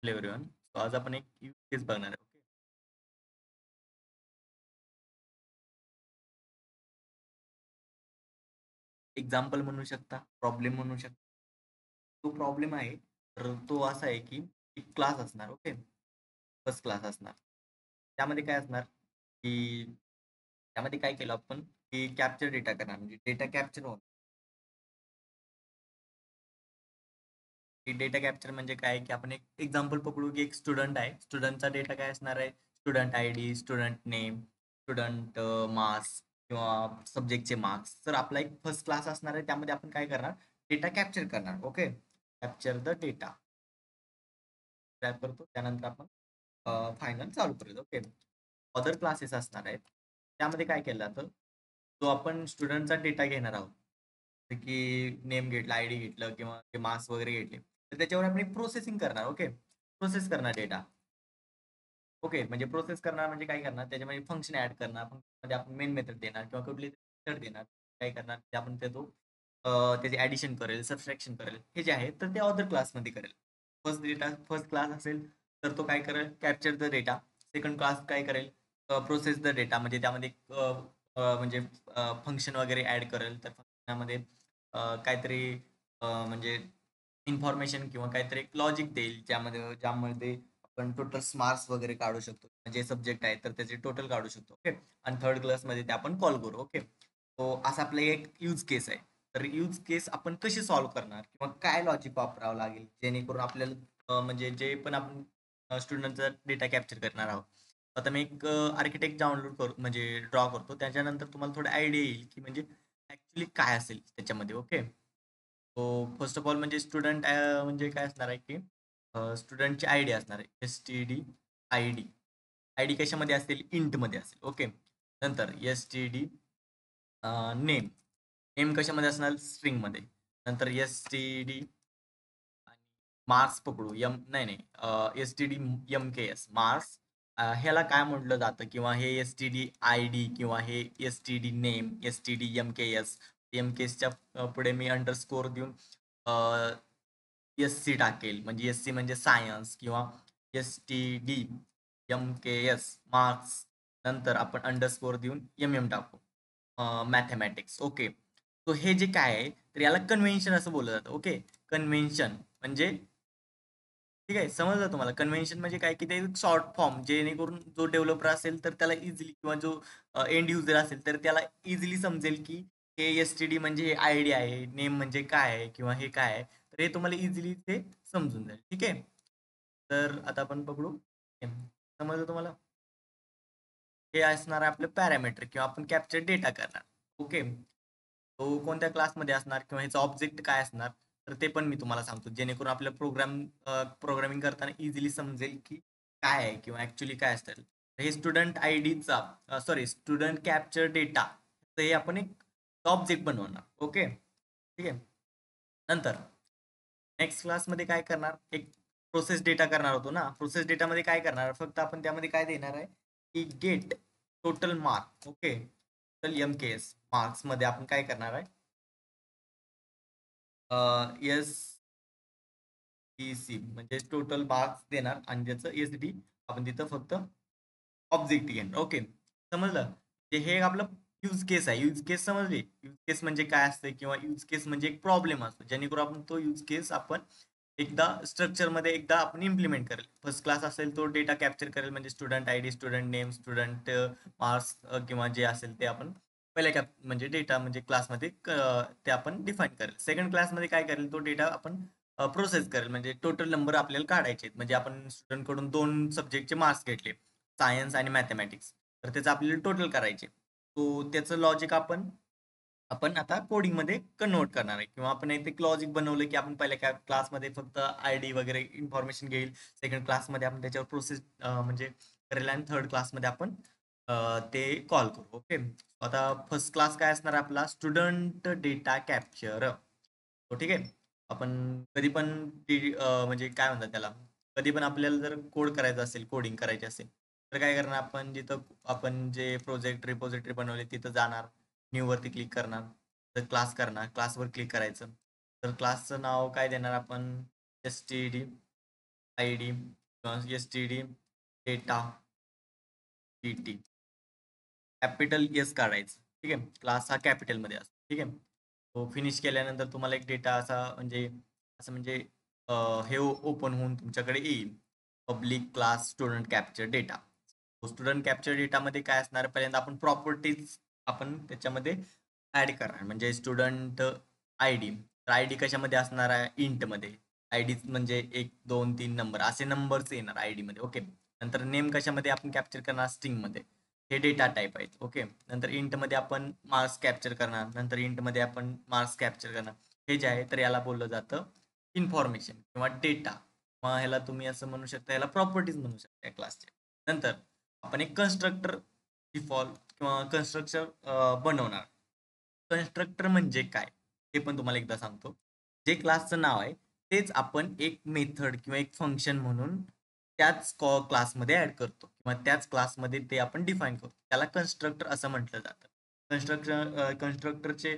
Hello everyone. So आज आपण एक यूज केस बघणार आहे. ओके. एक्झाम्पल म्हणू शकता, प्रॉब्लेम म्हणू शकता. तो प्रॉब्लेम आहे, तर तो असा आहे की एक क्लास असणार. ओके. फर्स्ट क्लास असणार. त्यामध्ये काय असणार, की त्यामध्ये काय केलं आपण, की कॅप्चर डेटा करणार. म्हणजे डेटा कॅप्चर होणार. डेटा कॅप्चर म्हणजे काय, की आपण एक एक्झाम्पल पकडू, की एक स्टुडंट आहे. स्टुडंटचा डेटा काय असणार आहे? Student ID, student name, student marks किंवा सब्जेक्टचे मार्क्स. तर आपला एक फर्स्ट क्लास असणार आहे. त्यामध्ये आपण काय करणार? डेटा कॅप्चर करणार. Okay. Capture the data tap करतो. त्यानंतर आपण फायनल चालू करूया. ओके. अदर क्लासेस असणार आहेत. त्यामध्ये काय केलं जातं? जो आपण स्टुडंटचा डेटा घेणार आहोत. जसं की नेम घेतला, आयडी घेतलं किंवा ते मार्क्स वगैरे घेतले. तर त्याच्यावर आपण प्रोसेसिंग करणार. ओके. प्रोसेस करणार डेटा. ओके. म्हणजे प्रोसेस करणार म्हणजे काय करणार? त्याच्यामध्ये फंक्शन ॲड करणार. फंक्शनमध्ये आपण मेन मेथड देणार किंवा कुठली मेथड देणार. काय करणार? ते आपण त्याची ॲडिशन करेल, सबट्रॅक्शन करेल. हे जे आहे तर ते अदर क्लासमध्ये करेल. फर्स्ट क्लास असेल तर तो काय करेल? Capture the data. Second class काय करेल? Process the data. म्हणजे त्यामध्ये म्हणजे फंक्शन वगैरे ॲड करेल. तर फंक्शनमध्ये काहीतरी म्हणजे इन्फॉर्मेशन किंवा काहीतरी एक लॉजिक देईल, ज्यामध्ये आपण टोटल मार्क्स वगैरे काढू शकतो. म्हणजे सब्जेक्ट आहे तर त्याचे टोटल काढू शकतो. ओके. आणि थर्ड क्लासमध्ये ते आपण कॉल करू. ओके. तो असा आपला एक यूज केस आहे. तर यूज केस आपण कशी सॉल्व्ह करणार किंवा काय लॉजिक वापरावं लागेल जेणेकरून आपल्याला म्हणजे जे पण आपण स्टुडंटचा डेटा कॅप्चर करणार आहोत. आता मी एक आर्किटेक्ट डाउनलोड करू म्हणजे ड्रॉ करतो. त्याच्यानंतर तुम्हाला थोडं आयडिया येईल की म्हणजे ऍक्च्युली काय असेल त्याच्यामध्ये. Okay. So first of all म्हणजे स्टुडंट म्हणजे काय असणार आहे की स्टुडंटची आय डी असणार आहे. STD I D. I D कशामध्ये असेल? इंटमध्ये असेल. ओके. नंतर STD नेम. नेम कशामध्ये असणार? स्ट्रिंगमध्ये. नंतर STD आणि मार्क्स पकडू. नाही नाही, STD MKS मार्क्स. ह्याला काय म्हटलं जातं किंवा हे STD ID किंवा हे STD नेम, STD MKS पुढे मी अंडरस्कोर देऊन SC टाकेल. म्हणजे SC म्हणजे सायन्स किंवा STD MKS मार्क्स. नंतर आपण अंडरस्कोर देऊन टाकू. मॅथेमॅटिक्स. ओके. सो हे जे काय आहे तर याला कन्व्हेन्शन असं बोललं जातं. ओके. कन्व्हेन्शन म्हणजे ठीक आहे, समजलं तुम्हाला? कन्व्हेन्शन म्हणजे काय, की ते शॉर्ट फॉर्म जेणेकरून जो डेव्हलपर असेल तर त्याला इझिली किंवा जो एंड युजर असेल तर त्याला इझिली समजेल की हे STD म्हणजे हे आयडी आहे, नेम म्हणजे काय आहे किंवा हे काय आहे. तर हे तुम्हाला इझिली ते समजून जाईल. ठीक आहे. तर आता आपण पकडू. समजलं तुम्हाला? हे असणार आहे आपलं पॅरामीटर किंवा आपण कॅप्चर डेटा करणार. ओके. तो कोणत्या क्लासमध्ये असणार किंवा ह्याचा ऑब्जेक्ट काय असणार, तर ते पण मी तुम्हाला सांगतो जेणेकरून आपल्या प्रोग्रामिंग करताना इझिली समजेल की काय आहे किंवा ऍक्च्युली काय असतं. हे स्टुडंट आय डीचा सॉरी स्टुडंट कॅप्चर डेटा, तर हे आपण एक ऑब्जेक्ट बनवणार. ओके. ठीक आहे. नंतर नेक्स्ट क्लासमध्ये काय करणार? एक प्रोसेस डेटा करणार होतो ना. प्रोसेस डेटामध्ये काय करणार? फक्त आपण त्यामध्ये काय देणार आहे, की get total mark. Okay. Total MKS marks मध्ये आपण काय करणार आहे? STC म्हणजे टोटल मार्क्स देणार आणि त्याचं SD आपण तिथं फक्त ऑब्जेक्ट घेणार. ओके. समजलं? हे आपलं यूज केस आहे. यूज केस समजली? यूज केस म्हणजे काय असतं किंवा यूज केस म्हणजे एक प्रॉब्लेम असतो. जेणेकरून आपण तो यूज केस आपण एकदा स्ट्रक्चरमध्ये एकदा आपण इम्प्लिमेंट करेल. फर्स्ट क्लास असेल तो डेटा कॅप्चर करेल म्हणजे student ID, student name, student marks किंवा जे असेल ते आपण पहिल्या म्हणजे डेटा म्हणजे क्लासमध्ये ते आपण डिफाईन करेल. सेकंड क्लासमध्ये काय करेल? तो डेटा आपण प्रोसेस करेल म्हणजे टोटल नंबर आपल्याला काढायचे आहेत. म्हणजे आपण स्टुडंटकडून 2 सब्जेक्टचे मार्क्स घेतले. सायन्स आणि मॅथेमॅटिक्स. तर त्याचं आपल्याला टोटल करायचे. सो त्याचं लॉजिक आपण आपण आता कोडिंगमध्ये कन्व्हर्ट करणार आहे किंवा आपण इथे एक लॉजिक बनवलं की आपण पहिल्या क्लासमध्ये फक्त आयडी वगैरे इन्फॉर्मेशन घेईल. सेकंड क्लासमध्ये आपण त्याच्यावर प्रोसेस म्हणजे करेल आणि थर्ड क्लासमध्ये आपण ते कॉल करू. ओके. आता फर्स्ट क्लास काय असणार आपला? Student data capture. ठीक आहे. आपण कधी पण म्हणजे काय म्हणतात त्याला, कधी पण आपल्याला जर कोड करायचा असेल, कोडिंग करायची असेल, तर काय करणार आपण? जिथं आपण जे प्रोजेक्ट रिपॉझिटरी बनवले तिथं जाणार, न्यू वरती क्लिक करणार, तर क्लास करणार, क्लासवर क्लिक करायचं. तर क्लासचं नाव काय देणार आपण? STD आय डी किंवा S T D data T T capital S काढायचं. ठीक आहे, क्लास हा कॅपिटलमध्ये असतो. ठीक आहे, तो फिनिश केल्यानंतर तुम्हाला एक डेटा असा म्हणजे असं म्हणजे हे ओपन होऊन तुमच्याकडे येईल, public class student capture data. Student capture डेटामध्ये काय असणार, पहिल्यांदा आपण प्रॉपर्टीज आपण त्याच्यामध्ये ऍड करणार. म्हणजे स्टुडंट आय डी, तर आय डी कशामध्ये असणार आहे, इंटमध्ये. आय डी म्हणजे 1 2 3 नंबर असे नंबर्स येणार आय डी मध्ये. ओके, नंतर नेम कशामध्ये आपण कॅप्चर करणार, स्ट्रिंग मध्ये. हे डेटा टाईप आहेत. ओके, नंतर इंट मध्ये आपण मार्क्स कॅप्चर करणार, नंतर इंट मध्ये आपण मार्क्स कॅप्चर करणार. हे जे आहे तर याला बोललं जातं इन्फॉर्मेशन किंवा डेटा, किंवा ह्याला तुम्ही असं म्हणू शकता, याला प्रॉपर्टीज म्हणू शकता क्लासचे. नंतर आपण एक कन्स्ट्रक्टर डिफॉल्ट किंवा कन्स्ट्रक्टर बनवणार. कन्स्ट्रक्टर म्हणजे काय ते पण तुम्हाला एकदा सांगतो. जे क्लासचं नाव आहे तेच आपण एक मेथड किंवा एक फंक्शन म्हणून त्याच क्लासमध्ये ऍड करतो किंवा त्याच क्लासमध्ये ते आपण डिफाईन करतो, त्याला कन्स्ट्रक्टर असं म्हटलं जातं. कन्स्ट्रक्टरचे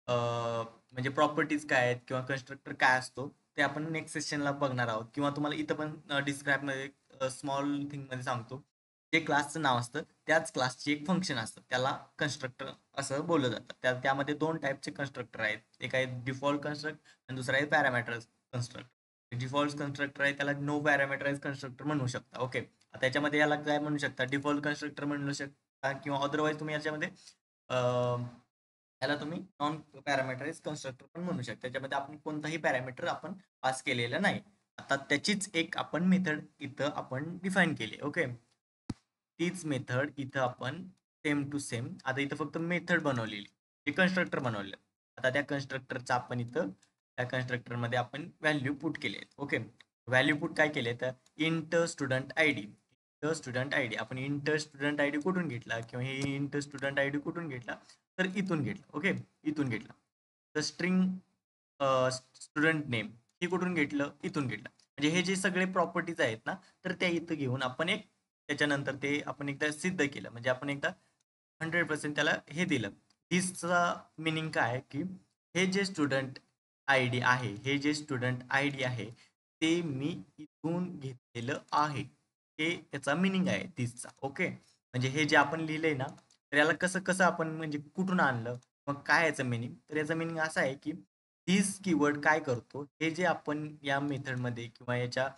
म्हणजे प्रॉपर्टीज काय आहेत किंवा कन्स्ट्रक्टर काय असतो ते आपण नेक्स्ट सेशनला बघणार आहोत, किंवा तुम्हाला इथं पण डिस्क्राईब मध्ये स्मॉल थिंग मध्ये सांगतो. जे क्लासचं नाव असतं त्याच क्लासची एक फंक्शन असतं, त्याला कन्स्ट्रक्टर असं बोललं जातं. त्यामध्ये दोन टाईपचे कन्स्ट्रक्टर आहेत, एक आहे डिफॉल्ट कन्स्ट्रक्ट आणि दुसरा आहे पॅरामीटर्स कन्स्ट्रक्टर. डिफॉल्ट कन्स्ट्रक्टर आहे त्याला नो पॅरामीटराइज कन्स्ट्रक्टर म्हणू शकता. ओके, त्याच्यामध्ये याला काय म्हणू शकता, डिफॉल्ट कन्स्ट्रक्टर म्हणू शकता, किंवा अदरवाईज तुम्ही याच्यामध्ये याला तुम्ही नॉन पॅरामीटराइज कन्स्ट्रक्टर पण म्हणू शकता. त्याच्यामध्ये आपण कोणताही पॅरामीटर आपण पास केलेलं नाही. आता त्याचीच एक आपण मेथड इथं आपण डिफाईन केली. ओके, तीच मेथड इथं आपण सेम टू सेम आता इथं फक्त मेथड बनवलेली, हे कन्स्ट्रक्टर बनवलेलं. आता त्या कन्स्ट्रक्टरचा आपण इथं त्या कन्स्ट्रक्टर मध्ये आपण व्हॅल्यू पुट केले आहेत. ओके, व्हॅल्यू पुट काय केले तर int student I D. Student I D आपण इंट स्टुडंट आय डी कुठून घेतला, किंवा हे इंट स्टुडंट आय डी कुठून घेतला, तर इथून घेतला. ओके, इथून घेतला. तर स्ट्रिंग स्टुडंट नेम हे कुठून घेतलं, इथून घेतलं. म्हणजे हे जे सगळे प्रॉपर्टीज आहेत ना, तर त्या इथं घेऊन आपण एक त्याच्यानंतर ते आपण एकदा सिद्ध केलं, म्हणजे आपण एकदा 100% त्याला हे दिलं. दिसचा मिनिंग काय आहे, की हे जे स्टुडंट आय डी आहे, हे जे स्टुडंट आय डी आहे ते मी इथून घेतलेलं आहे, हे त्याचा मिनिंग आहे दिसचा. ओके, म्हणजे हे जे आपण लिहिलंय ना, तर याला कसं कसं आपण म्हणजे कुठून आणलं, मग काय याचं मिनिंग, तर याचं मिनिंग असं आहे की दिस कीवर्ड काय करतो, हे जे आपण या मेथडमध्ये किंवा याच्या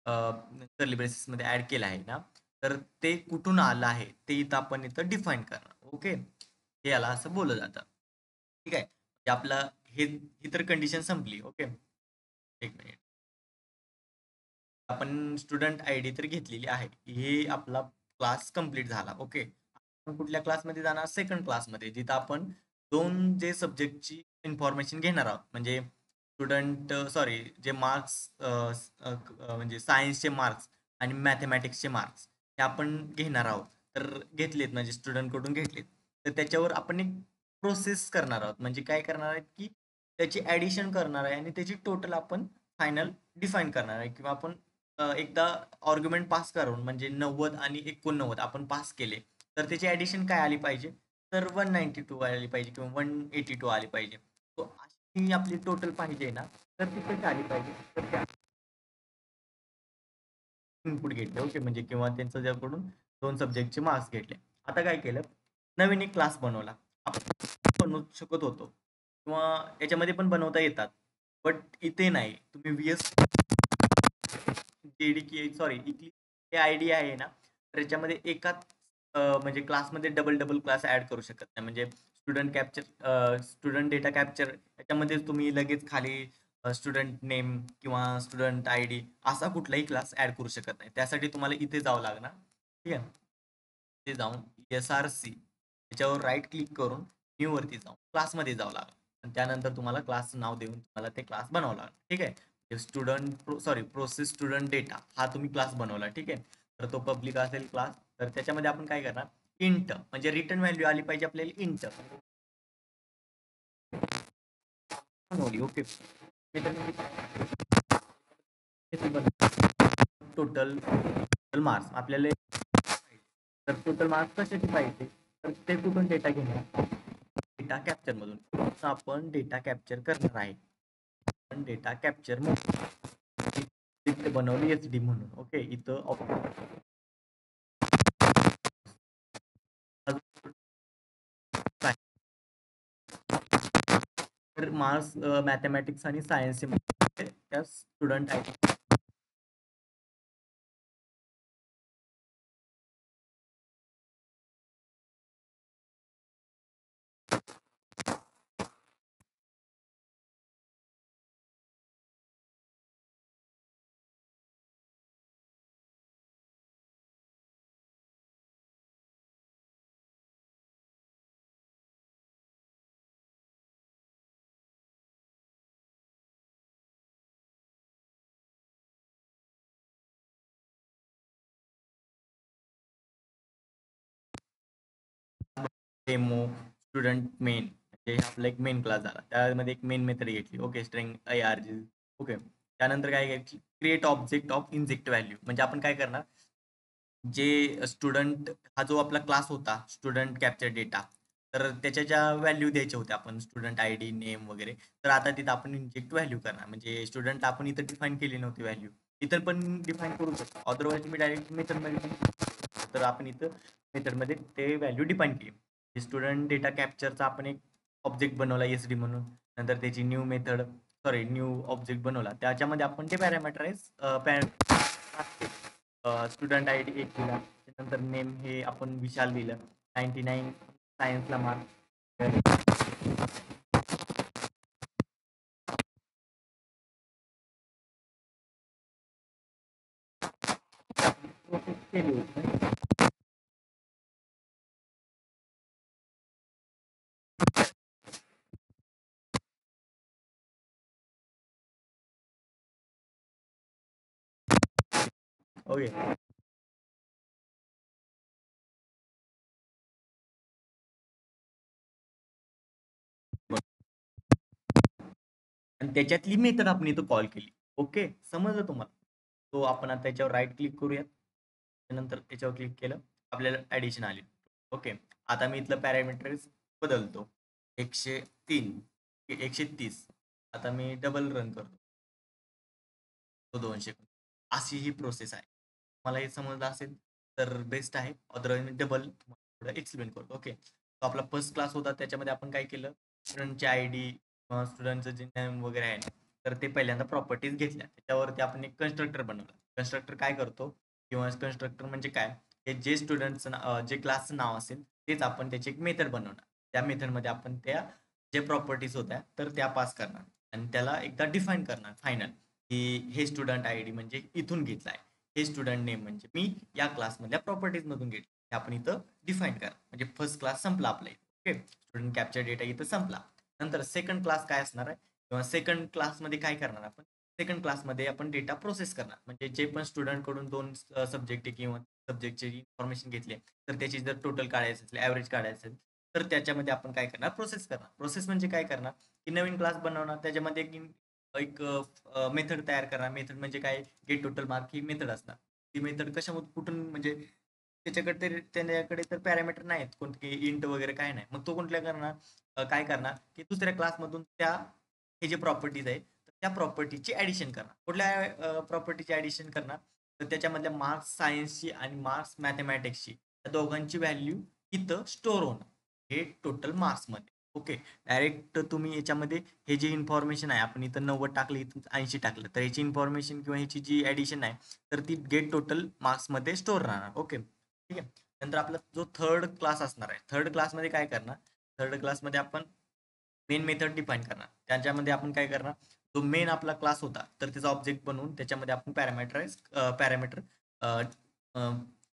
कर्ली ब्रेसेस मध्ये ऍड केलं आहे ना, तर ते कुठून आलं आहे ते इथं आपण इथं डिफाईन करणार. ओके, हे याला असं बोललं जातं. ठीक आहे, म्हणजे आपला ही तर कंडिशन संपली. ओके, एक मिनिट. आपण स्टुडंट आय डी तर घेतलेली आहे, हे आपला क्लास कंप्लीट झाला. ओके, आपण कुठल्या क्लासमध्ये जाणार, सेकंड क्लासमध्ये, जिथं आपण दोन जे सब्जेक्टची इन्फॉर्मेशन घेणार आहोत. म्हणजे स्टुडंट सॉरी जे मार्क्स म्हणजे सायन्सचे मार्क्स आणि मॅथमॅटिक्सचे मार्क्स हे आपण घेणार आहोत. तर घेतलेत म्हणजे स्टुडंटकडून घेतलेत, तर त्याच्यावर आपण एक प्रोसेस करणार आहोत. म्हणजे काय करणार आहेत की त्याची ऍडिशन करणार आहे आणि त्याची टोटल आपण फायनल डिफाईन करणार आहे, किंवा आपण एकदा आर्ग्युमेंट पास करून म्हणजे 90 आणि 89 आपण पास केले, तर त्याची ऍडिशन काय आली पाहिजे, तर 192 आली पाहिजे किंवा 182 आली पाहिजे. तो अशी आपली टोटल पाहिजे ना, तर ती कशी आली पाहिजे, तर त्या इनपुट घेतले. ओके, म्हणजे किंवा त्यांचं ज्याकडून दोन सब्जेक्टचे मार्क्स घेतले. आता काय केलं, नवीन एक क्लास बनवला. आपण बनवू शकत होतो किंवा याच्यामध्ये पण बनवता येतात, बट इथे नाही. तुम्ही व्हीएस जेडी की सॉरी हे आयडी आहे ना, तर याच्यामध्ये एकाच म्हणजे क्लासमध्ये डबल डबल क्लास ऍड करू शकत नाही. म्हणजे student capture student data capture याच्यामध्ये तुम्ही लगेच खाली स्टुडंट नेम किंवा स्टुडंट आय डी असा कुठलाही क्लास ऍड करू शकत नाही. त्यासाठी तुम्हाला इथे जावं लागणार. ठीक आहे, इथे जाऊन SRC याच्यावर राईट क्लिक करून न्यू वरती जाऊन क्लासमध्ये जावं लागणार, आणि त्यानंतर तुम्हाला क्लासचं नाव देऊन तुम्हाला ते क्लास बनवावं लागणार. ठीक आहे, student sorry process student data हा तुम्ही क्लास बनवला. ठीक आहे, तर तो पब्लिक असेल क्लास, तर त्याच्यामध्ये आपण काय करणार, इंट म्हणजे रिटर्न व्हॅल्यू आली पाहिजे आपल्याला इंट बनवली. ओके, टोटल मार्क्स आपल्याला, तर टोटल मार्क्स कशाचे पाहिजे, तर ते कुठून डेटा घेणार, डेटा कॅप्चर मधून आपण डेटा कॅप्चर करणार आहे. आपण डेटा कॅप्चर बनवली एसडी म्हणून. ओके, इथं तर मार्क्स मॅथमॅटिक्स आणि सायन्स त्या स्टुडंट आहेत. डेमो स्टुडंट मेन म्हणजे आपला एक मेन क्लास झाला, त्यामध्ये एक मेन मेथड घेतली. Okay, string IRG. ओके, त्यानंतर काय घ्यायची, create object of inject value. म्हणजे आपण काय करणार, जे स्टुडंट हा जो आपला क्लास होता स्टुडंट कॅप्चर डेटा, तर त्याच्या ज्या व्हॅल्यू द्यायच्या होत्या आपण स्टुडंट ID नेम वगैरे, तर आता तिथं आपण इंजेक्ट व्हॅल्यू करणार. म्हणजे स्टुडंट आपण इथं डिफाईन केली नव्हती व्हॅल्यू, इतर पण डिफाईन करू शकतो. अदरवाईज मी डायरेक्ट मेथडमध्ये, तर आपण इथं मेथडमध्ये ते व्हॅल्यू डिफाईन केली. स्टुडंट डेटा कॅप्चरचा आपण एक ऑब्जेक्ट बनवला SD म्हणून. नंतर त्याची new method, sorry new object बनवला, त्याच्यामध्ये आपण ते पॅरामीटराईज स्टुडंट ID एक दिला, त्यानंतर नेम हे आपण विशाल दिलं, 99 सायन्सला मार्क केली होती. ओके, आणि त्याच्यातली मेथड आपण इथं कॉल केली. ओके, समजलं तुम्हाला? तो आपण आता त्याच्यावर राईट क्लिक करूयात, त्यानंतर त्याच्यावर क्लिक केलं, आपल्याला ऍडिशन आली. ओके, आता मी इथलं पॅरामीटर्स बदलतो, 103 130. आता मी डबल रन करतो, तो 200. अशी ही प्रोसेस आहे. मला हे समजलं असेल तर बेस्ट आहे, अदरवाईज मी डबल थोडं एक्सप्लेन करतो. ओके, तो आपला फर्स्ट क्लास होता, त्याच्यामध्ये आपण काय केलं, स्टुडंटचे ID किंवा स्टुडंटचं जे नेम वगैरे आहे, तर ते पहिल्यांदा प्रॉपर्टीज घेतल्या, त्याच्यावरती आपण एक कन्स्ट्रक्टर बनवलं. कन्स्ट्रक्टर काय करतो, किंवा कन्स्ट्रक्टर म्हणजे काय, हे जे स्टुडंटचं जे क्लासचं नाव असेल तेच आपण त्याची एक मेथड बनवणार. त्या मेथडमध्ये आपण त्या जे प्रॉपर्टीज होत्या तर त्या पास करणार, आणि त्याला एकदा डिफाईन करणार फायनल, की हे स्टुडंट ID म्हणजे इथून घेतलाय, हे स्टुडंट नेम म्हणजे मी या क्लासमधल्या प्रॉपर्टीज मधून घेतले, हे आपण इथं डिफाईन करा. म्हणजे फर्स्ट क्लास संपला आपला. ओके, स्टुडंट कॅप्चर डेटा इथं संपला. नंतर सेकंड क्लास काय असणार आहे, किंवा सेकंड क्लासमध्ये काय करणार आपण, सेकंड क्लासमध्ये आपण डेटा प्रोसेस करणार. म्हणजे जे पण स्टुडंट कडून 2 सब्जेक्ट किंवा सब्जेक्टची इन्फॉर्मेशन घेतली, तर त्याची जर टोटल काढायचं असेल, ऍव्हरेज काढायचं असेल, तर त्याच्यामध्ये आपण काय करणार, प्रोसेस करणार. प्रोसेस म्हणजे काय करणार, की नवीन क्लास बनवणार, त्याच्यामध्ये एक मेथड तयार करणार. मेथड म्हणजे काय, गेट टोटल मार्क ही मेथड असणार. ती मेथड कशामध्ये कुठून, म्हणजे त्याच्याकडे तर पॅरामीटर नाहीत कोणते, इंट वगैरे काय नाही, मग तो कुठल्या करणार, काय करणार, की दुसऱ्या क्लासमधून त्या हे जे प्रॉपर्टीज आहेत त्या प्रॉपर्टीची ऍडिशन करणार. कुठल्या प्रॉपर्टीची ऍडिशन करणार, तर त्याच्यामधल्या मार्क्स सायन्सची आणि मार्क्स मॅथमॅटिक्सची, त्या दोघांची व्हॅल्यू इथं स्टोअर होणार हे टोटल मार्क्समध्ये. ओके, डायरेक्ट तुम्ही याच्यामध्ये हे जे इन्फॉर्मेशन आहे, आपण इथं 90 टाकलं, इथं 80 टाकलं, तर याची इन्फॉर्मेशन किंवा ह्याची जी ऍडिशन आहे, तर ती गेट टोटल मार्क्समध्ये स्टोअर राहणार. ओके, ठीक आहे. नंतर आपला जो थर्ड क्लास असणार आहे, थर्ड क्लासमध्ये काय करणार, थर्ड क्लासमध्ये आपण मेन मेथड डिफाईन करणार. त्याच्यामध्ये आपण काय करणार, जो मेन आपला क्लास होता तर त्याचा ऑब्जेक्ट बनवून त्याच्यामध्ये आपण पॅरामीटर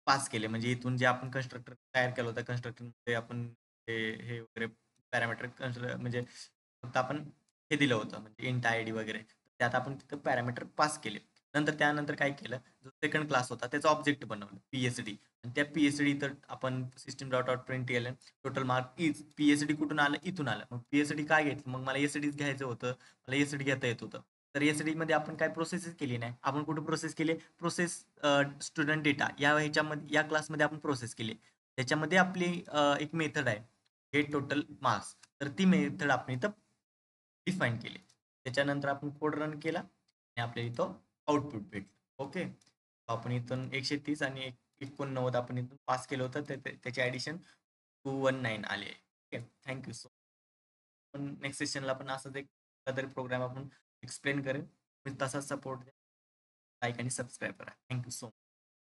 पास केले. म्हणजे इथून जे आपण कन्स्ट्रक्टर तयार केलं होतं, कन्स्ट्रक्टर आपण हे वगैरे पॅरामीटर म्हणजे फक्त आपण हे दिलं होतं, म्हणजे इंट ID वगैरे, त्यात आपण तिथं पॅरामीटर पास केले. नंतर त्यानंतर काय केलं, जो सेकंड क्लास होता त्याचा ऑब्जेक्ट बनवलं PSD, आणि त्या PSD तर आपण सिस्टम डॉट आउट प्रिंट केलं, टोटल मार्क इज PSD कुठून आलं, इथून आलं. मग PSD काय घेतलं, मग मला एसडीच घ्यायचं होतं, मला एसडी घेता येत होतं, तर एसडी मध्ये आपण काय प्रोसेस केली नाही. आपण कुठे प्रोसेस केली, प्रोसेस स्टुडंट डेटा या ह्याच्यामध्ये या क्लासमध्ये आपण प्रोसेस केली. त्याच्यामध्ये आपली एक मेथड आहे गेट टोटल मार्क्स, तर ती मेथड आपण इथं डिफाईन केली. त्याच्यानंतर आपण कोड रन केला आणि आपल्या इथं आउटपुट भेटलं. ओके. आपण इथून 130 आणि 89 आपण इथून पास केलं होतं. त्याचे ॲडिशन 219 आले. ओके. थँक यू सो पण नेक्स्ट सेशनला पण असंच एक तरी प्रोग्राम आपण एक्सप्लेन करेन. तुम्ही तसाच सपोर्ट द्या. लाईक आणि सबस्क्राईब करा. Thank you so